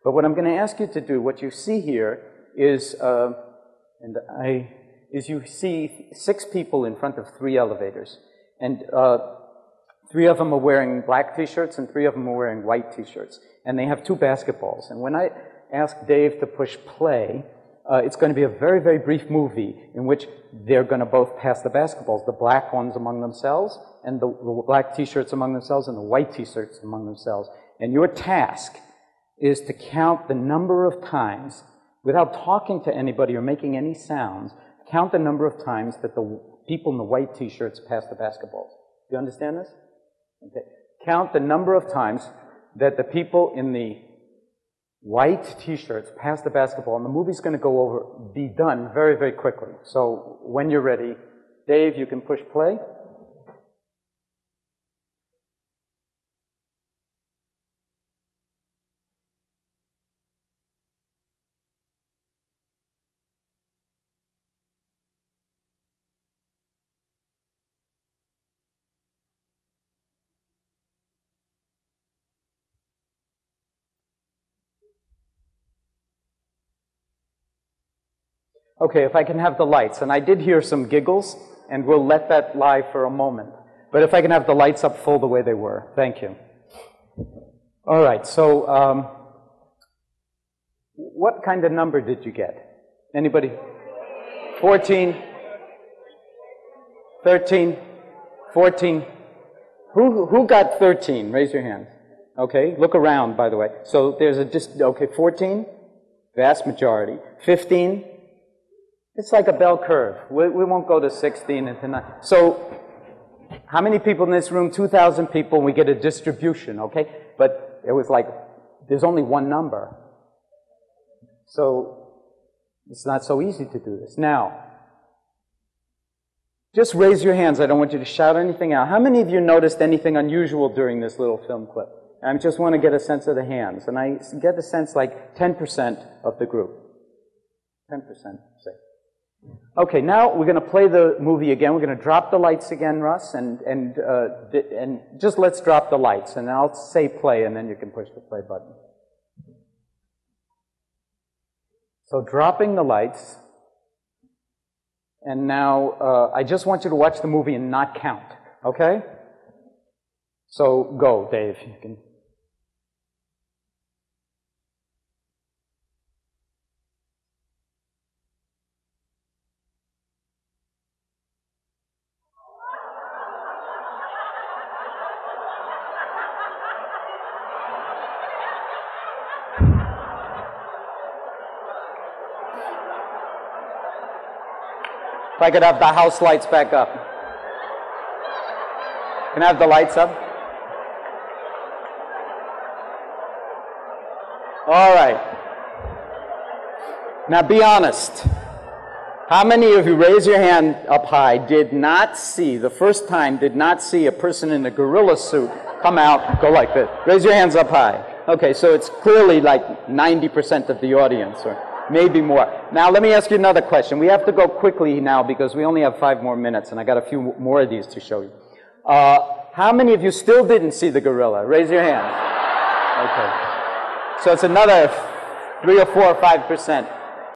But what I'm going to ask you to do, what you see here is, you see 6 people in front of 3 elevators. And 3 of them are wearing black T-shirts and 3 of them are wearing white T-shirts. And they have 2 basketballs. And when I ask Dave to push play, it's going to be a very, very brief movie in which they're going to both pass the basketballs, the black ones among themselves, and the black T-shirts among themselves, and the white T-shirts among themselves. And your task is to count the number of times, without talking to anybody or making any sounds, count the number of times that the people in the white T-shirts pass the basketballs. Do you understand this? Okay. Count the number of times that the people in the white T-shirts pass the basketball, and the movie's going to be done very, very quickly. So when you're ready, Dave, you can push play. Okay, if I can have the lights. And I did hear some giggles, and we'll let that lie for a moment. But if I can have the lights up full the way they were. Thank you. All right, so what kind of number did you get? Anybody? 14? 13? 14? Who got 13? Raise your hand. Okay, look around, by the way. So there's okay, 14? Vast majority. 15? It's like a bell curve. We won't go to 16 and to 9. So, how many people in this room? 2,000 people, and we get a distribution, okay? But it was like, there's only one number. So, it's not so easy to do this. Now, just raise your hands. I don't want you to shout anything out. How many of you noticed anything unusual during this little film clip? I just want to get a sense of the hands. And I get the sense like 10% of the group. 10%, say. Okay, now we're going to play the movie again. We're going to drop the lights again, Russ, and just let's drop the lights, and I'll say play, and then you can push the play button. So dropping the lights, and now I just want you to watch the movie and not count, okay? So go, Dave. You can. If I could have the house lights back up. Can I have the lights up? All right. Now be honest. How many of you, raise your hand up high, did not see, the first time, did not see a person in a gorilla suit come out, go like this? Raise your hands up high. Okay, so it's clearly like 90% of the audience, or maybe more. Now, let me ask you another question. We have to go quickly now because we only have 5 more minutes, and I got a few more of these to show you. How many of you still didn't see the gorilla? Raise your hand. Okay. So it's another 3 or 4 or 5%.